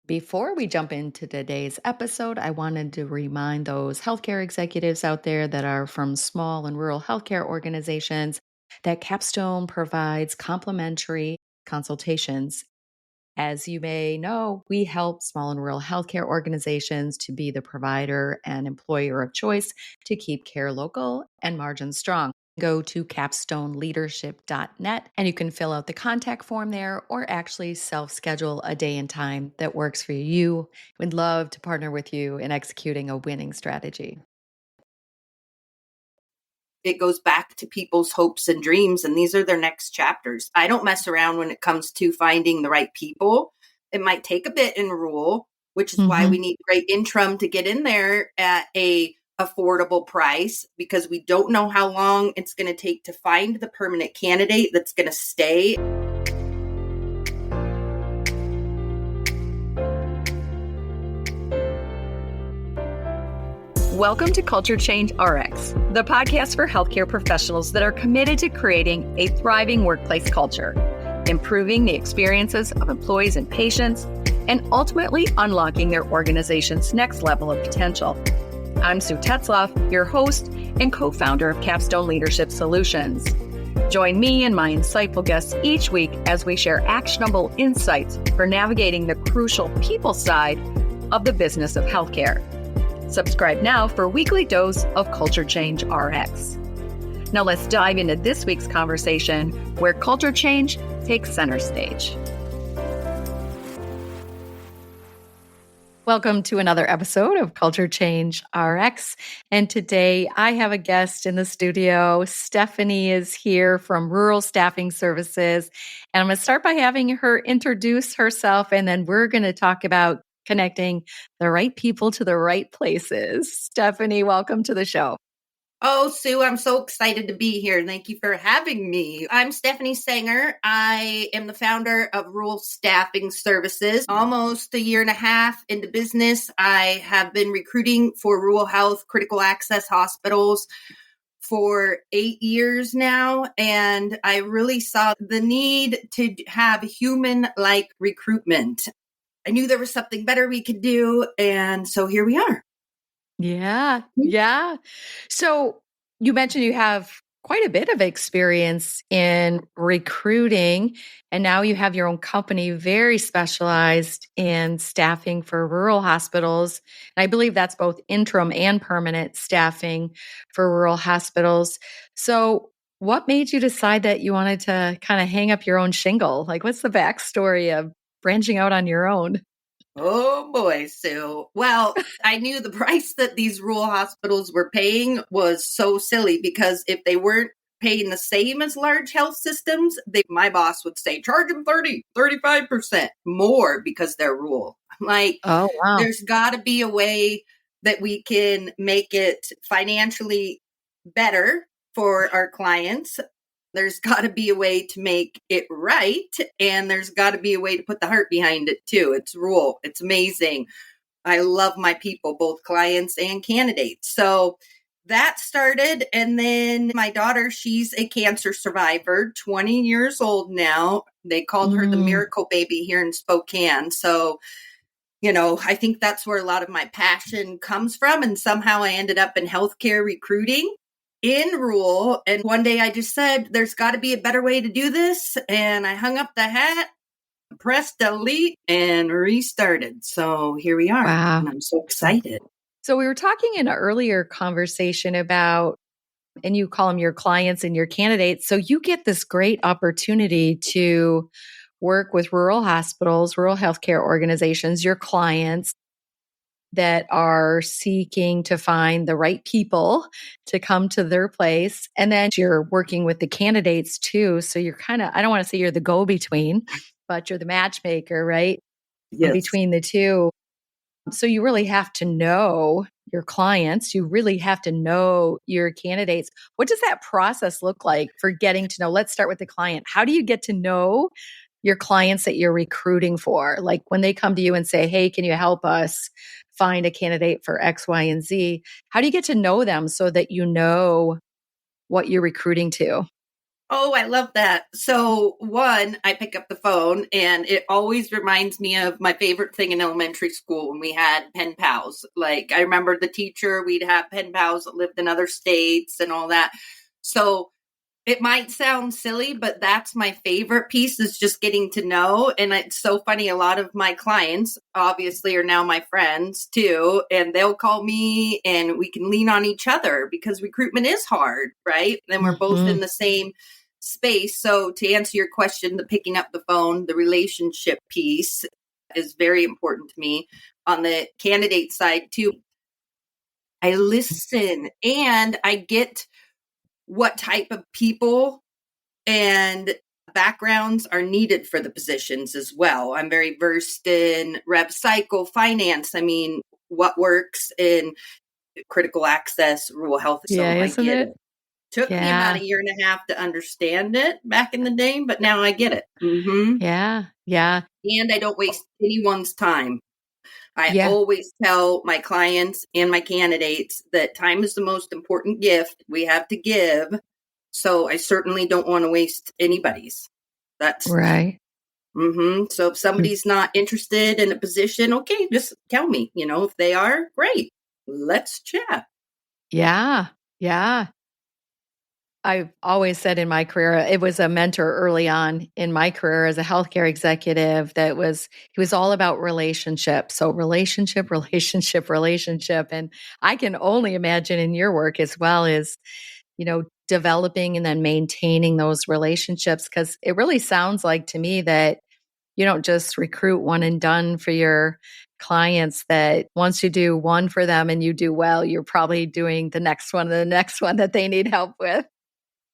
Before we jump into today's episode, I wanted to remind those healthcare executives out there that are from small and rural healthcare organizations that Capstone provides complimentary consultations. As you may know, we help small and rural healthcare organizations to be the provider and employer of choice to keep care local and margins strong. Go to capstoneleadership.net and you can fill out the contact form there or actually self-schedule a day and time that works for you. We'd love to partner with you in executing a winning strategy. It goes back to people's hopes and dreams, and these are their next chapters. I don't mess around when it comes to finding the right people. It might take a bit in rural, which is why we need great interim to get in there at a affordable price, because we don't know how long it's going to take to find the permanent candidate that's going to stay. Welcome to Culture Change RX, the podcast for healthcare professionals that are committed to creating a thriving workplace culture, improving the experiences of employees and patients, and ultimately unlocking their organization's next level of potential. I'm Sue Tetzlaff, your host and co-founder of Capstone Leadership Solutions. Join me and my insightful guests each week as we share actionable insights for navigating the crucial people side of the business of healthcare. Subscribe now for a weekly dose of Culture Change RX. Now let's dive into this week's conversation where culture change takes center stage. Welcome to another episode of Culture Change RX. And today I have a guest in the studio. Stephanie is here from Rural Staffing Services. And I'm going to start by having her introduce herself, and then we're going to talk about connecting the right people to the right places. Stephanie, welcome to the show. Oh, Sue, I'm so excited to be here. Thank you for having me. I'm Stephanie Senger. I am the founder of Rural Staffing Services. Almost a year and a half into business, I have been recruiting for rural health critical access hospitals for 8 years now, and I really saw the need to have human-like recruitment. I knew there was something better we could do, and so here we are. Yeah. So you mentioned you have quite a bit of experience in recruiting, and now you have your own company very specialized in staffing for rural hospitals. And I believe that's both interim and permanent staffing for rural hospitals. So what made you decide that you wanted to kind of hang up your own shingle? Like, what's the backstory of branching out on your own? Oh boy, Sue. Well, I knew the price that these rural hospitals were paying was so silly, because if they weren't paying the same as large health systems, my boss would say, charge them 35% more because they're rural. I'm like, Oh, wow. there's got to be a way that we can make it financially better for our clients. There's got to be a way to make it right. And there's got to be a way to put the heart behind it too. It's rural. It's amazing. I love my people, both clients and candidates. So that started. And then my daughter, she's a cancer survivor, 20 years old now. They called her the miracle baby here in Spokane. So, I think that's where a lot of my passion comes from. And somehow I ended up in healthcare recruiting in rural. And one day I just said, there's got to be a better way to do this. And I hung up the hat, pressed delete, and restarted. So here we are. Wow. And I'm so excited. So we were talking in an earlier conversation about, and you call them your clients and your candidates. So you get this great opportunity to work with rural hospitals, rural healthcare organizations, your clients that are seeking to find the right people to come to their place. And then you're working with the candidates too. So you're kind of, I don't want to say you're the go-between, but you're the matchmaker, right? Yes. Between the two. So you really have to know your clients. You really have to know your candidates. What does that process look like for getting to know? Let's start with the client. How do you get to know your clients that you're recruiting for? Like when they come to you and say, hey, can you help us find a candidate for X, Y, and Z? How do you get to know them so that you know what you're recruiting to? Oh, I love that. So, one, I pick up the phone and it always reminds me of my favorite thing in elementary school when we had pen pals. Like, I remember the teacher, we'd have pen pals that lived in other states and all that. So, it might sound silly, but that's my favorite piece is just getting to know. And it's so funny. A lot of my clients obviously are now my friends too. And they'll call me and we can lean on each other because recruitment is hard, right? And we're both in the same space. So to answer your question, the picking up the phone, the relationship piece is very important to me. On the candidate side too, I listen and I get what type of people and backgrounds are needed for the positions as well. I'm very versed in rev cycle finance. I mean, what works in critical access, rural health. Yeah, So I isn't get it? it. Took me about Yeah. a year and a half to understand it back in the day, but now I get it. Yeah. Yeah. And I don't waste anyone's time. I Yeah. always tell my clients and my candidates that time is the most important gift we have to give. So I certainly don't want to waste anybody's. That's Right. So if somebody's not interested in a position, okay, just tell me. If they are, great. Let's chat. Yeah. Yeah. I've always said in my career, it was a mentor early on in my career as a healthcare executive he was all about relationships. So relationship, relationship, relationship. And I can only imagine in your work as well as, developing and then maintaining those relationships. Cause it really sounds like to me that you don't just recruit one and done for your clients, that once you do one for them and you do well, you're probably doing the next one and the next one that they need help with.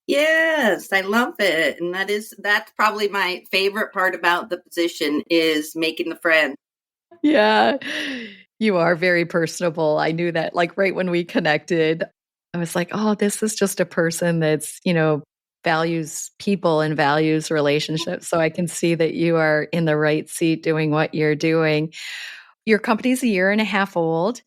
Yes, I love it. And that's probably my favorite part about the position is making the friend. Yeah. You are very personable. I knew that like right when we connected. I was like, "Oh, this is just a person that's, values people and values relationships." So I can see that you are in the right seat doing what you're doing. Your company's a year and a half old.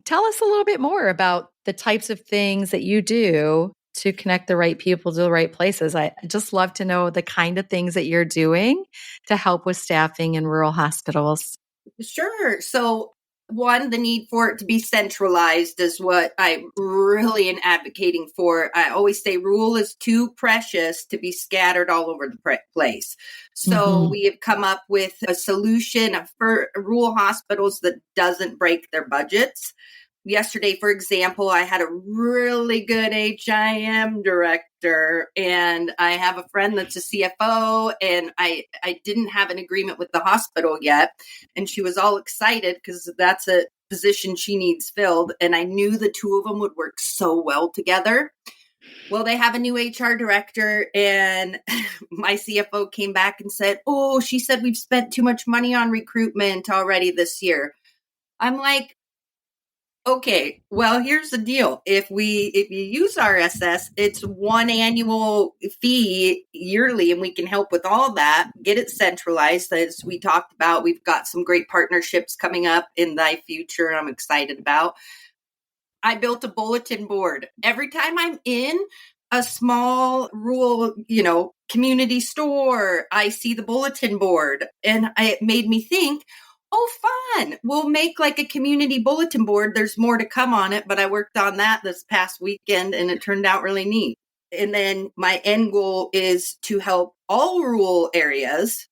Tell us a little bit more about the types of things that you do to connect the right people to the right places. I just love to know the kind of things that you're doing to help with staffing in rural hospitals. Sure. So, one, the need for it to be centralized is what I really am advocating for. I always say rule is too precious to be scattered all over the place. So, Mhm. we have come up with a solution for rural hospitals that doesn't break their budgets. Yesterday, for example, I had a really good HIM director, and I have a friend that's a CFO, and I didn't have an agreement with the hospital yet. And she was all excited because that's a position she needs filled. And I knew the two of them would work so well together. Well, they have a new HR director, and my CFO came back and said, "Oh, she said we've spent too much money on recruitment already this year." I'm like, okay, well, here's the deal. If you use RSS, it's one annual fee yearly, and we can help with all that. Get it centralized, as we talked about. We've got some great partnerships coming up in thy future. I'm excited about. I built a bulletin board. Every time I'm in a small rural, community store, I see the bulletin board, and it made me think, oh, fun. We'll make like a community bulletin board. There's more to come on it, but I worked on that this past weekend and it turned out really neat. And then my end goal is to help all rural areas.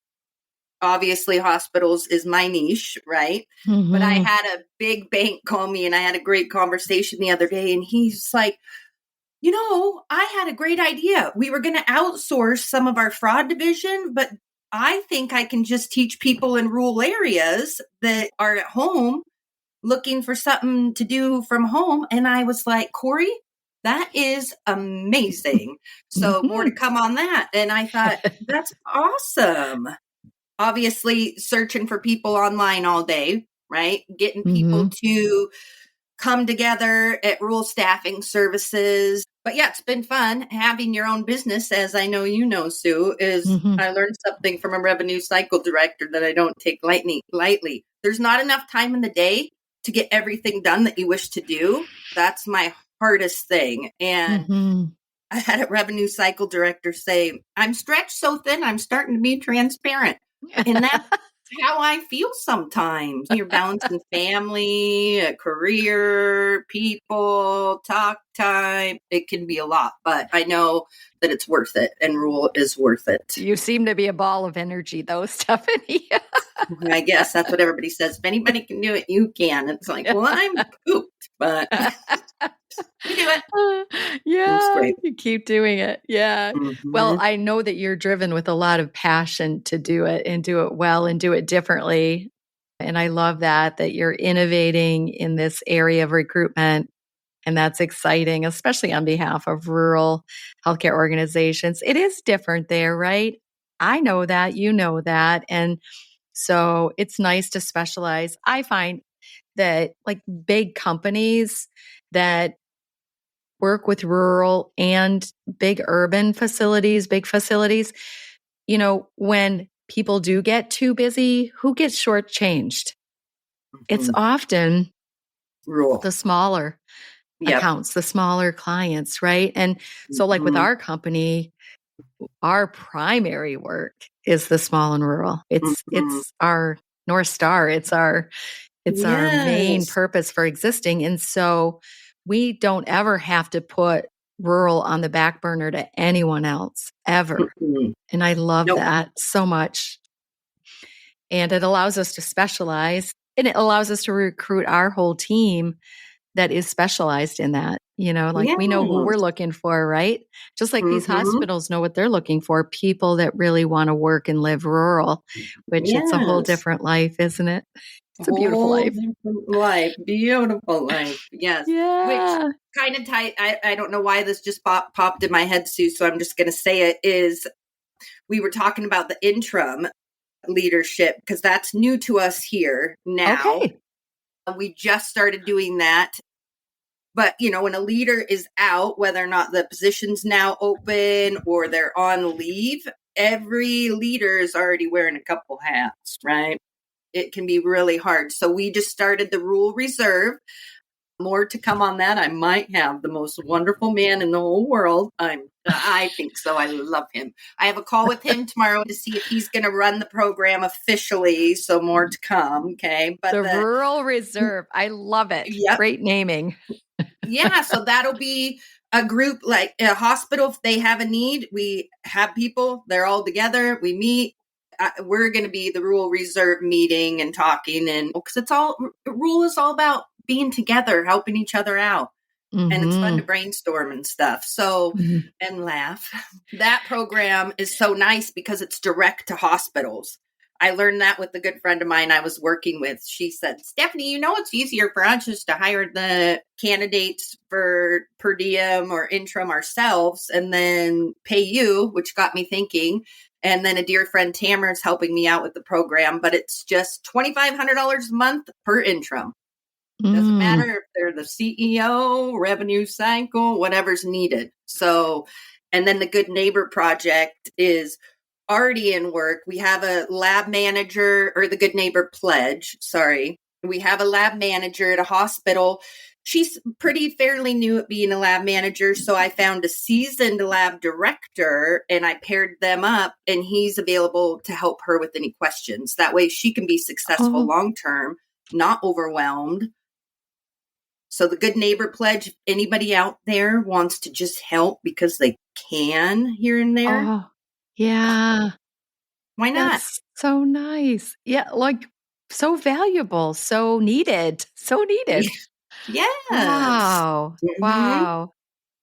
Obviously, hospitals is my niche, right? But I Mhm. had a big bank call me and I had a great conversation the other day. And he's like, I had a great idea. We were going to outsource some of our fraud division, but I think I can just teach people in rural areas that are at home looking for something to do from home. And I was like, Corey, that is amazing. So more to Mhm. come on that. And I thought, that's awesome. Obviously, searching for people online all day, right? Getting people Mhm. to come together at rural staffing services. But yeah, it's been fun having your own business, as I know Sue, is Mhm. I learned something from a revenue cycle director that I don't take lightly. There's not enough time in the day to get everything done that you wish to do. That's my hardest thing. And Mhm. I had a revenue cycle director say, I'm stretched so thin, I'm starting to be transparent. And that's how I feel sometimes. You're balancing family, a career, people, talk time. It can be a lot, but I know that it's worth it, and Rule is worth it. You seem to be a ball of energy, though, Stephanie. I guess that's what everybody says. If anybody can do it, you can. It's like, well, I'm pooped, but we do it. Yeah, It's great. you keep doing it. Yeah. Well, Mm-hmm. I know that you're driven with a lot of passion to do it and do it well and do it differently. And I love that you're innovating in this area of recruitment. And that's exciting, especially on behalf of rural healthcare organizations. It is different there, right? I know that, you know that. And so it's nice to specialize. I find that like big companies that work with rural and big urban facilities, big facilities, when people do get too busy, who gets shortchanged? It's often Rule. the smaller accounts, the smaller clients, right? And so like with our company, our primary work is the small and rural. It's our North Star. It's our main purpose for existing. And so we don't ever have to put rural on the back burner to anyone else ever. And I love that so much. And it allows us to specialize, and it allows us to recruit our whole team that is specialized in that. We know who we're looking for, right? Just like these hospitals know what they're looking for, people that really want to work and live rural, which it's a whole different life, isn't it? It's a beautiful life. Beautiful life. Yes. Yeah. Which kind of tight. I don't know why this just popped in my head, Sue, so I'm just going to say it is we were talking about the interim leadership because that's new to us here now. Okay. We just started doing that. But, when a leader is out, whether or not the position's now open or they're on leave, every leader is already wearing a couple hats, right? It can be really hard. So we just started the Rule Reserve. More to come on that. I might have the most wonderful man in the whole world. I think so. I love him. I have a call with him tomorrow to see if he's going to run the program officially. So more to come. Okay. But the Rural Reserve. I love it. Yep. Great naming. Yeah. So that'll be a group like a hospital. If they have a need, we have people, they're all together. We meet. We're going to be the Rural Reserve meeting and talking, and because Rule is all about being together, helping each other out. And it's fun to brainstorm and stuff. So, and laugh. That program is so nice because it's direct to hospitals. I learned that with a good friend of mine I was working with. She said, Stephanie, it's easier for us just to hire the candidates for per diem or interim ourselves and then pay you, which got me thinking. And then a dear friend, Tamara, is helping me out with the program, but it's just $2,500 a month per interim. Doesn't matter if they're the CEO, revenue cycle, whatever's needed. So, and then the Good Neighbor Project is already in work. We have a lab manager, or the Good Neighbor Pledge, sorry. We have a lab manager at a hospital. She's fairly new at being a lab manager. So I found a seasoned lab director and I paired them up, and he's available to help her with any questions. That way she can be successful long-term, not overwhelmed. So the Good Neighbor Pledge, if anybody out there wants to just help because they can here and there. Oh, yeah. Why not? That's so nice. Yeah. Like so valuable, so needed, Yes. Wow. Wow.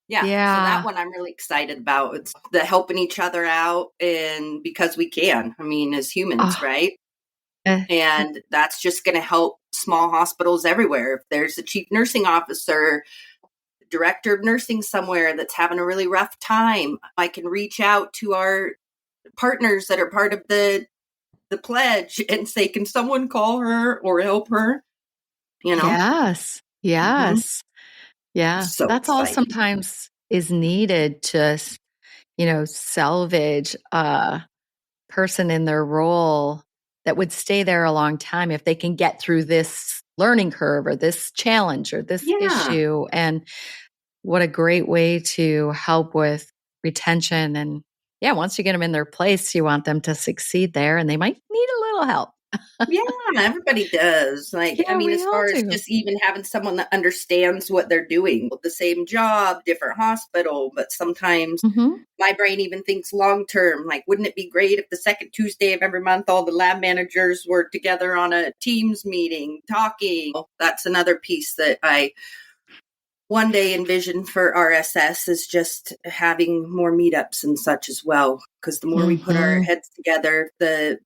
Yeah. So that one I'm really excited about. It's the helping each other out, and because we can, as humans, right? And that's just going to help small hospitals everywhere. If there's a chief nursing officer, director of nursing somewhere that's having a really rough time, I can reach out to our partners that are part of the pledge and say, can someone call her or help her? Yes. Yes. Yeah. So that's exciting. All sometimes is needed to, salvage a person in their role that would stay there a long time if they can get through this learning curve or this challenge or this issue. And what a great way to help with retention. And yeah, once you get them in their place, you want them to succeed there, and they might need a little help. Yeah, everybody does. Like, I Yeah, mean, we as all far as do. just even having someone that understands what they're doing, the same job, different hospital, but sometimes Mm-hmm. my brain even thinks long term. Like, wouldn't it be great if the second Tuesday of every month, all the lab managers were together on a Teams meeting talking? That's another piece that I one day envision for RSS is just having more meetups and such as well. Because the more we put our Mm-hmm. heads together, the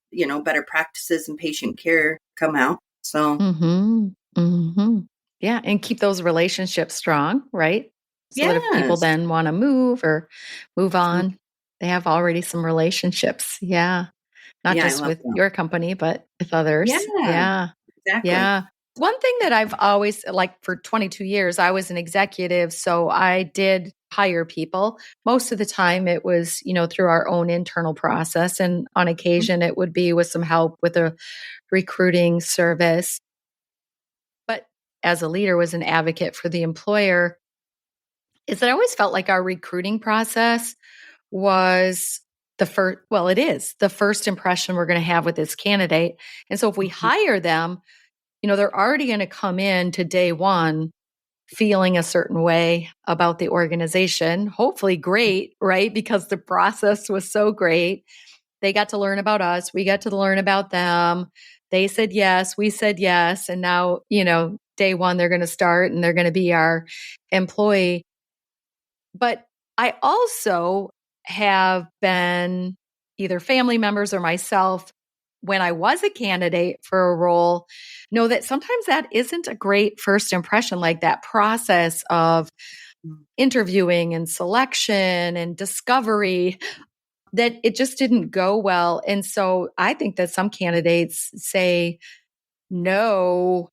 better practices and patient care come out. So Mm-hmm. Mm-hmm. Yeah, and keep those relationships strong, right? So that if people yes, then want to move or move on, they have already some relationships. Yeah. Not yeah, I just love with that. your company, but with others. Yeah, Yeah. exactly. Yeah. One thing that I've always, like for 22 years, I was an executive. So I did hire people. Most of the time it was, through our own internal process. And on occasion it would be with some help with a recruiting service. But as a leader, was an advocate for the employer, is that I always felt like our recruiting process was it is the first impression we're going to have with this candidate. And so if we hire them, they're already going to come in to day one feeling a certain way about the organization, hopefully great, right? Because the process was so great. They got to learn about us. We got to learn about them. They said yes. We said yes. And now, day one, they're going to start and they're going to be our employee. But I also have been either family members or myself when I was a candidate for a role, know that sometimes that isn't a great first impression, like that process of interviewing and selection and discovery, that it just didn't go well. And so I think that some candidates say no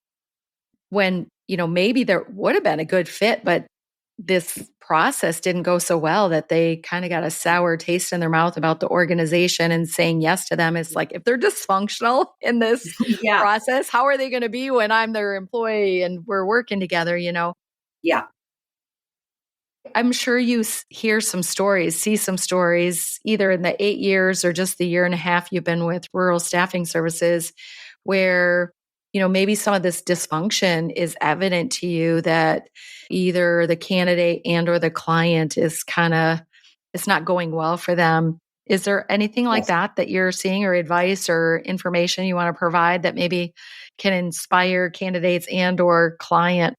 when, maybe there would have been a good fit, but this process didn't go so well that they kind of got a sour taste in their mouth about the organization, and saying yes to them is like, if they're dysfunctional in this Yeah, process, how are they going to be when I'm their employee and we're working together, yeah, I'm sure you hear some stories, see some stories, either in the 8 years or just the year and a half you've been with rural staffing services, where, maybe some of this dysfunction is evident to you, that either the candidate and or the client is it's not going well for them. Is there anything like yes. that you're seeing, or advice or information you want to provide that maybe can inspire candidates and or client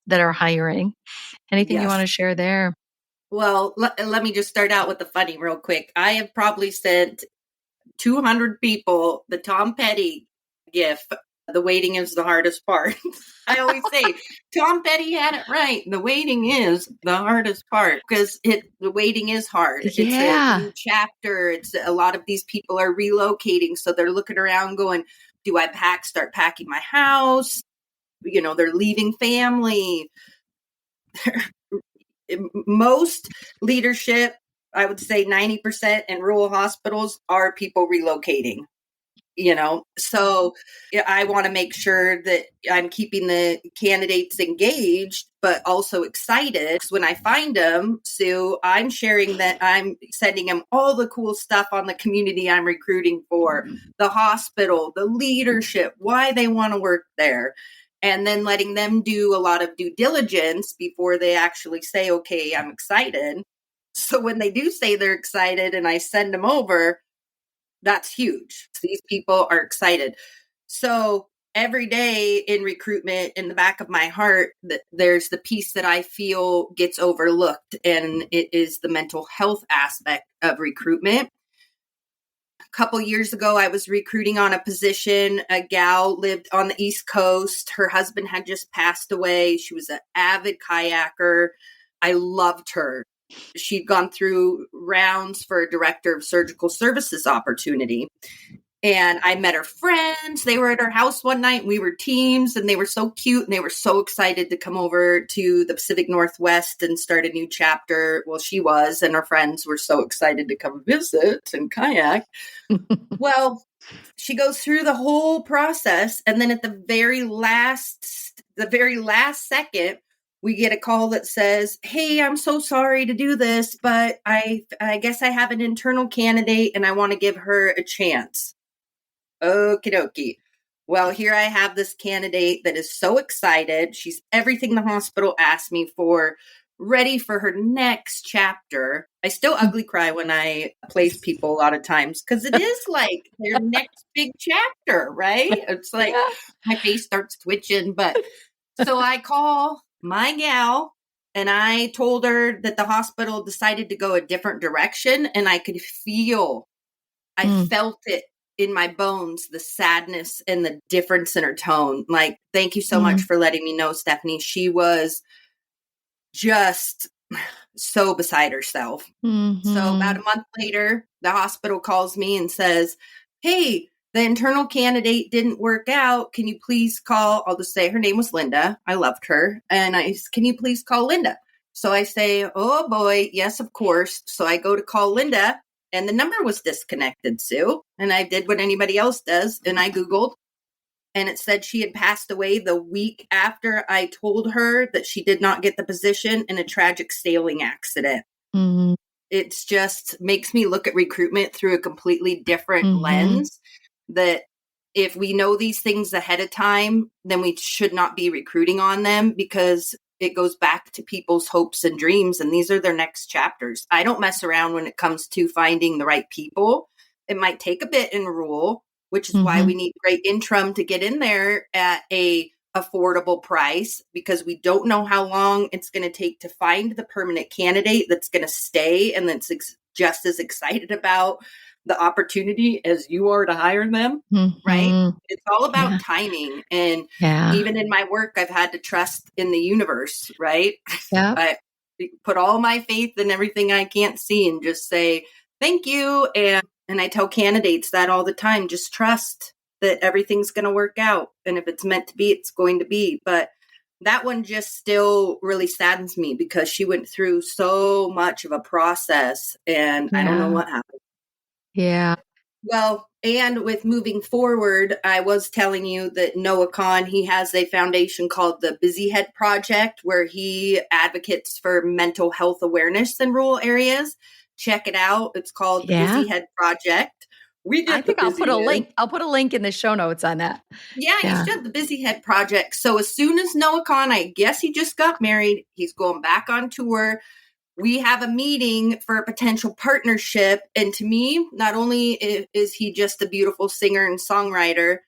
that are hiring? Anything you want Yes. to share there? Well, let me just start out with the funny real quick. I have probably sent 200 people the Tom Petty gif. The waiting is the hardest part. I always say Tom Petty had it right. The waiting is the hardest part, because the waiting is hard. It's a Yeah. new chapter. It's a lot of these people are relocating, so they're looking around going, do I start packing my house? They're leaving family. Most leadership, I would say 90% in rural hospitals, are people relocating. So yeah, I want to make sure that I'm keeping the candidates engaged but also excited, because when I find them, Sue, I'm sharing that I'm sending them all the cool stuff on the community I'm recruiting for, the hospital, the leadership, why they want to work there, and then letting them do a lot of due diligence before they actually say, okay, I'm excited. So when they do say they're excited and I send them over, that's huge. These people are excited. So every day in recruitment, in the back of my heart, there's the piece that I feel gets overlooked, and it is the mental health aspect of recruitment. A couple years ago, I was recruiting on a position. A gal lived on the East Coast. Her husband had just passed away. She was an avid kayaker. I loved her. She'd gone through rounds for a director of surgical services opportunity. And I met her friends. They were at her house one night. We were teams, and they were so cute, and they were so excited to come over to the Pacific Northwest and start a new chapter. Well, she was, and her friends were so excited to come visit and kayak. Well, she goes through the whole process, and then at the very last second, we get a call that says, hey, I'm so sorry to do this, but I guess I have an internal candidate and I want to give her a chance. Okie dokie. Well, here I have this candidate that is so excited. She's everything the hospital asked me for, ready for her next chapter. I still ugly cry when I place people a lot of times because it is like their next big chapter, right? It's like my face starts twitching. But so I call my gal and I told her that the hospital decided to go a different direction, and I could feel, I felt it in my bones, the sadness and the difference in her tone. Like, thank you so much for letting me know, Stephanie. She was just so beside herself. So about a month later, the hospital calls me and says, hey, the internal candidate didn't work out. Can you please call? I'll just say her name was Linda. I loved her. And can you please call Linda? So I say, oh boy, yes, of course. So I go to call Linda, and the number was disconnected, Sue. And I did what anybody else does. And I Googled, and it said she had passed away the week after I told her that she did not get the position in a tragic sailing accident. It just makes me look at recruitment through a completely different lens, that if we know these things ahead of time, then we should not be recruiting on them, because it goes back to people's hopes and dreams, and these are their next chapters. I don't mess around when it comes to finding the right people. It might take a bit in rural, which is why we need great interim to get in there at a affordable price, because we don't know how long it's going to take to find the permanent candidate that's going to stay and that's just as excited about the opportunity as you are to hire them, right? It's all about timing. And even in my work, I've had to trust in the universe, right? I put all my faith in everything I can't see and just say, thank you. And I tell candidates that all the time, just trust that everything's going to work out. And if it's meant to be, it's going to be. But that one just still really saddens me, because she went through so much of a process, and I don't know what happened. Well, and with moving forward, I was telling you that Noah Kahn, he has a foundation called the Busy Head Project, where he advocates for mental health awareness in rural areas. Check it out. It's called the Busy Head Project. I think I'll put a link. I'll put a link in the show notes on that. Yeah, you should. The Busy Head Project. So as soon as Noah Kahn, I guess he just got married, he's going back on tour. We have a meeting for a potential partnership. And to me, not only is he just a beautiful singer and songwriter,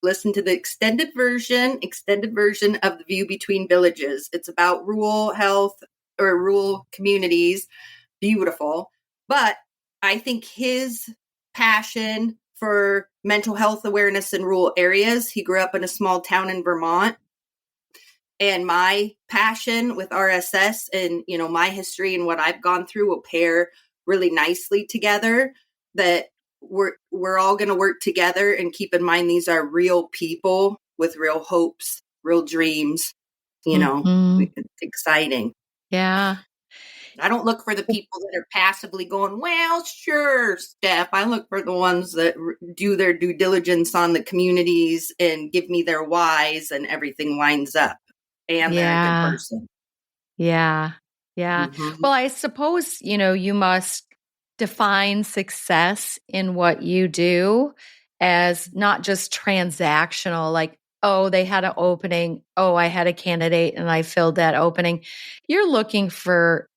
listen to the extended version of The View Between Villages. It's about rural health or rural communities. Beautiful. But I think his passion for mental health awareness in rural areas, he grew up in a small town in Vermont, and my passion with RSS and, you know, my history and what I've gone through will pair really nicely together, that we're all going to work together, and keep in mind, these are real people with real hopes, real dreams, you know. It's exciting. I don't look for the people that are passively going, well, sure, Steph. I look for the ones that do their due diligence on the communities and give me their whys, and everything lines up. And they're a good person. Well, I suppose, you know, you must define success in what you do as not just transactional, like, oh, they had an opening. Oh, I had a candidate and I filled that opening. You're looking for,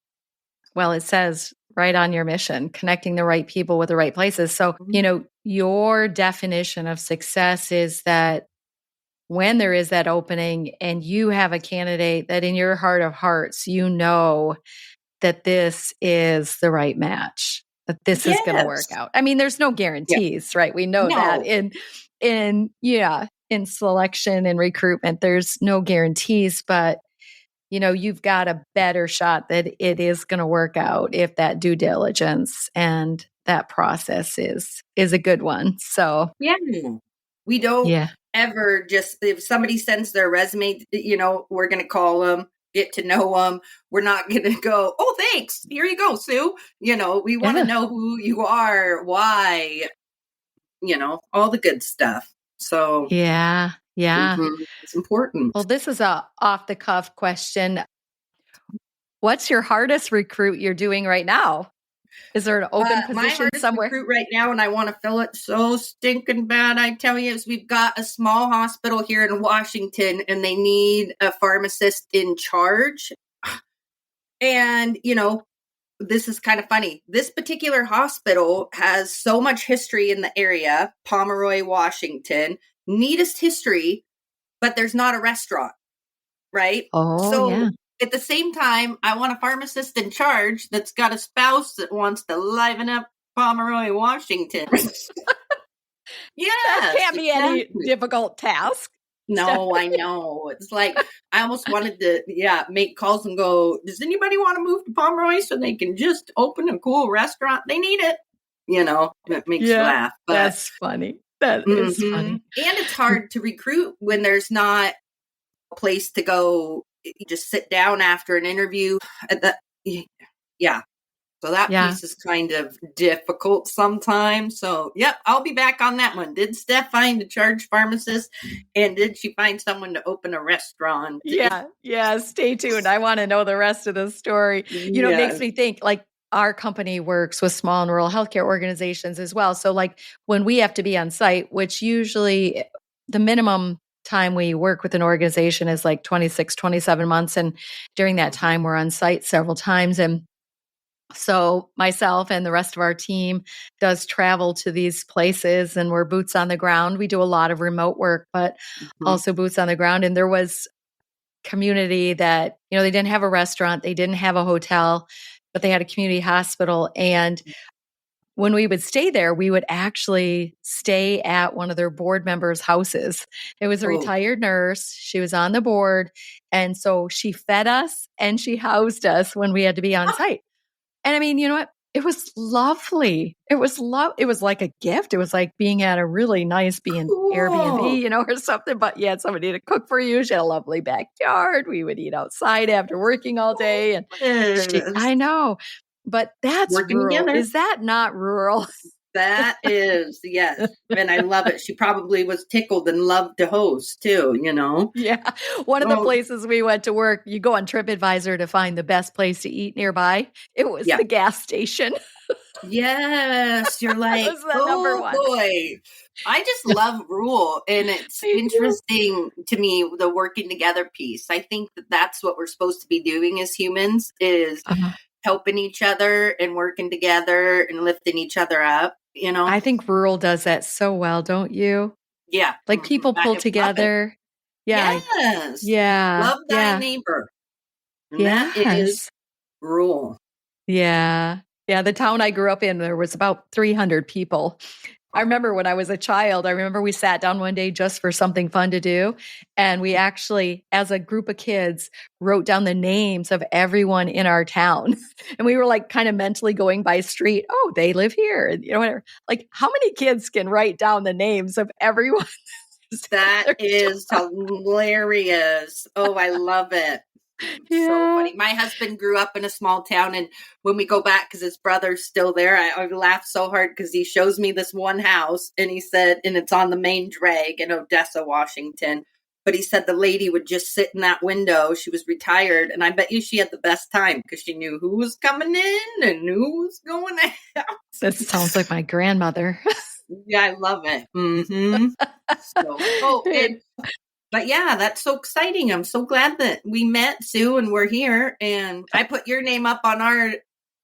well, it says right on your mission, connecting the right people with the right places. So, you know, your definition of success is that when there is that opening and you have a candidate that in your heart of hearts, you know that this is the right match, that this is going to work out. I mean, there's no guarantees, right? We know that in selection and recruitment, there's no guarantees, but you know, you've got a better shot that it is going to work out if that due diligence and that process is a good one. So we don't ever just, if somebody sends their resume, you know, we're going to call them, get to know them. We're not going to go, oh, thanks. Here you go, Sue. You know, we want to know who you are, why, you know, all the good stuff. So it's important. Well, this is a off the cuff question. What's your hardest recruit you're doing right now? Is there an open My position hardest somewhere? recruit right now, and I want to fill it so stinking bad, I tell you, is we've got a small hospital here in Washington, and they need a pharmacist in charge. And, this is kind of funny. This particular hospital has so much history in the area, Pomeroy, Washington, neatest history, but there's not a restaurant, right? Oh, yeah. So at the same time, I want a pharmacist in charge that's got a spouse that wants to liven up Pomeroy, Washington. That Yes, can't be any exactly. difficult task. No, I know. It's like I almost wanted to, make calls and go, does anybody want to move to Pomeroy so they can just open a cool restaurant? They need it. It makes you Yeah, laugh. But that's funny. That is and funny. it's hard to recruit when there's not a place to go. You just sit down after an interview. Yeah. So that Yeah. piece is kind of difficult sometimes. So, yep, I'll be back on that one. Did Steph find a charge pharmacist? And did she find someone to open a restaurant? Yeah. Stay tuned. I want to know the rest of the story. It makes Yes. me think like our company works with small and rural healthcare organizations as well. So like when we have to be on site, which usually the minimum time we work with an organization is like 26, 27 months. And during that time, we're on site several times. And so myself and the rest of our team does travel to these places and we're boots on the ground. We do a lot of remote work, but Mhm. also boots on the ground. And there was community that, they didn't have a restaurant, they didn't have a hotel, but they had a community hospital. And when we would stay there, we would actually stay at one of their board members' houses. It was a Oh, retired nurse. She was on the board. And so she fed us and she housed us when we had to be on site. And I mean, you know what? It was lovely. It was like a gift. It was like being at a really nice cool. Airbnb, or something, but you had somebody to cook for you. She had a lovely backyard. We would eat outside after working all day. And Yes. I know, but that's Working rural. together. Is that not rural? That is, yes. And I love it. She probably was tickled and loved to host too, Yeah. One of the Oh, places we went to work, you go on TripAdvisor to find the best place to eat nearby. It was yeah. the gas station. Yes, you're That like, was the number oh one. boy. I just love rule, and it's Me too. interesting to me, the working together piece. I think that that's what we're supposed to be doing as humans, is Uh-huh. helping each other and working together and lifting each other up, I think rural does that so well, don't you? Yeah. Like people I pull love it. together. Yeah. Yes. Yeah. Love thy Yeah. neighbor. And that is Yes. rule. Yeah. Yeah. The town I grew up in, there was about 300 people. I remember when I was a child, we sat down one day just for something fun to do. And we actually, as a group of kids, wrote down the names of everyone in our town. And we were like kind of mentally going by street. Oh, they live here. And, whatever. Like, how many kids can write down the names of everyone? That is hilarious. Oh, I love it. So Yeah. funny. My husband grew up in a small town, and when we go back, because his brother's still there, I laugh so hard because he shows me this one house, and he said, and it's on the main drag in Odessa, Washington. But he said the lady would just sit in that window. She was retired, and I bet you she had the best time because she knew who was coming in and who was going out. That sounds like my grandmother. Yeah, I love it. Mm-hmm. But yeah, that's so exciting. I'm so glad that we met, Sue, and we're here. And I put your name up on our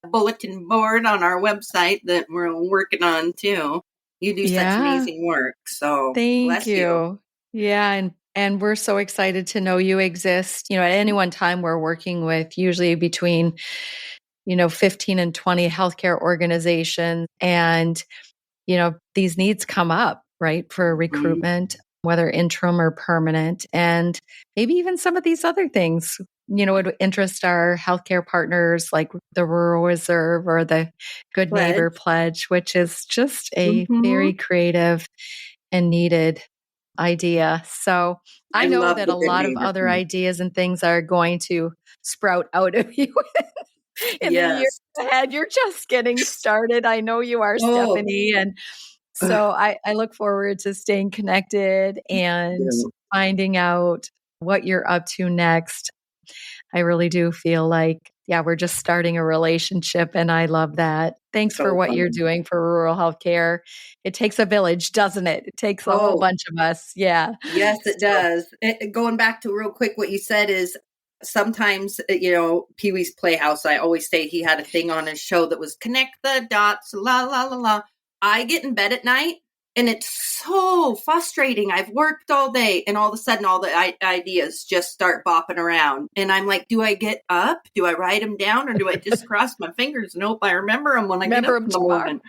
bulletin board on our website that we're working on too. You do such Yeah. amazing work. So Thank bless you. you. Yeah, and we're so excited to know you exist. At any one time we're working with usually between 15 and 20 healthcare organizations, and these needs come up, right, for Mhm. recruitment, whether interim or permanent, and maybe even some of these other things would interest our healthcare partners, like the Rural Reserve or the Good Neighbor Pledge. Pledge, which is just a Mhm. very creative and needed idea. So I I know love that the a good lot of neighbor. other ideas and things are going to sprout out of you in the years Yes. ahead. You're just getting started. I know you are, Oh, Stephanie. And so I look forward to staying connected and yeah. finding out what you're up to next. I really do feel like, yeah, we're just starting a relationship, and I love that. Thanks for So what you're fun. doing for rural healthcare. It takes a village, doesn't it? It takes a whole Oh, bunch of us. Yeah. yes, it So, does. Going back to real quick, what you said is sometimes, Pee Wee's Playhouse, I always say he had a thing on his show that was connect the dots, la, la, la, la. I get in bed at night and it's so frustrating. I've worked all day and all of a sudden all the ideas just start bopping around. And I'm like, do I get up? Do I write them down or do I just cross my fingers and hope I remember them when I get remember up them in the tomorrow? morning?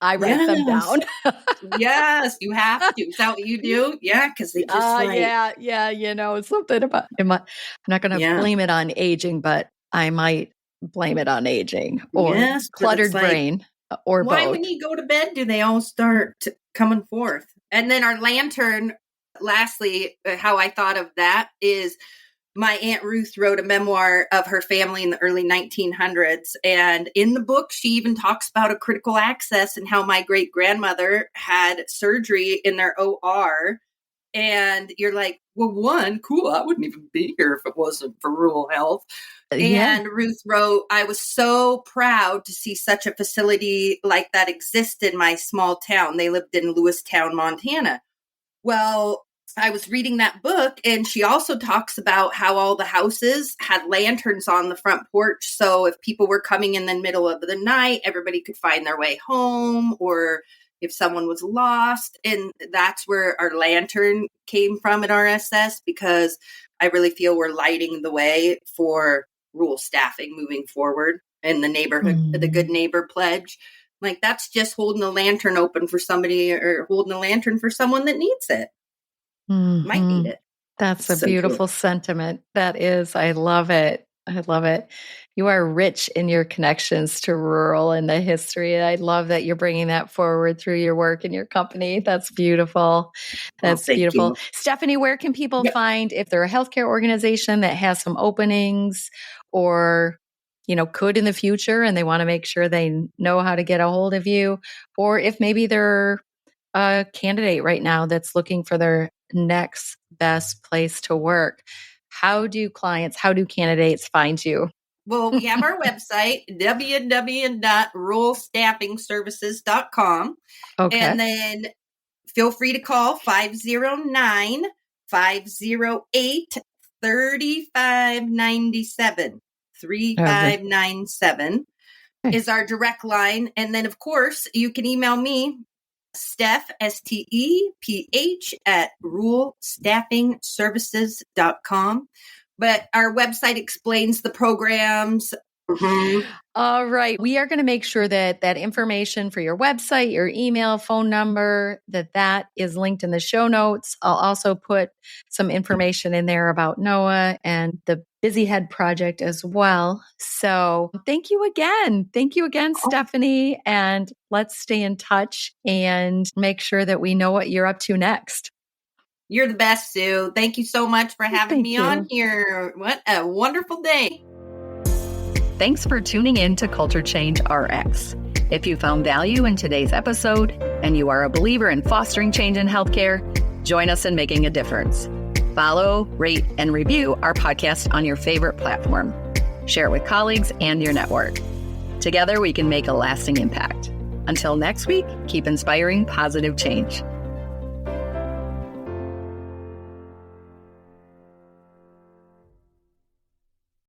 I write them Yes. down. Yes, you have to. Is that what you do? Yeah, because they just Yeah. Something about I'm not going to yeah. blame it on aging, but I might blame it on aging or Yes, but it's cluttered like, brain or why both. when you go to bed do they all start coming forth? And then our lantern, lastly, how I thought of that is my Aunt Ruth wrote a memoir of her family in the early 1900s. And in the book, she even talks about a critical access and how my great grandmother had surgery in their OR. And you're like, well, one, cool, I wouldn't even be here if it wasn't for rural health. Yeah. And Ruth wrote, I was so proud to see such a facility like that exist in my small town. They lived in Lewistown, Montana. Well, I was reading that book, and she also talks about how all the houses had lanterns on the front porch. So if people were coming in the middle of the night, everybody could find their way home, or if someone was lost. And that's where our lantern came from at RSS, because I really feel we're lighting the way for rural staffing moving forward and the neighborhood, the Good Neighbor Pledge. Like, that's just holding a lantern open for somebody or holding a lantern for someone that needs it. Might need it. That's a So cool. beautiful sentiment. That is. I love it. I love it. You are rich in your connections to rural and the history. I love that you're bringing that forward through your work and your company. That's beautiful. That's Thank beautiful. you. Stephanie, where can people Yeah. find if they're a healthcare organization that has some openings or could in the future and they want to make sure they know how to get a hold of you, or if maybe they're a candidate right now that's looking for their next best place to work? How do candidates find you? Well, we have our website, www.ruralstaffingservices.com. Okay. And then feel free to call 509-508-3597. 3597 is our direct line. And then, of course, you can email me, Steph, STEPH, at ruralstaffingservices.com. But our website explains the programs. All right. We are going to make sure that information for your website, your email, phone number, that is linked in the show notes. I'll also put some information in there about NOAA and the Busy Head Project as well. So thank you again. Thank you again, Stephanie. And let's stay in touch and make sure that we know what you're up to next. You're the best, Sue. Thank you so much for having me on here. What a wonderful day. Thanks for tuning in to Culture Change RX. If you found value in today's episode and you are a believer in fostering change in healthcare, join us in making a difference. Follow, rate, and review our podcast on your favorite platform. Share it with colleagues and your network. Together, we can make a lasting impact. Until next week, keep inspiring positive change.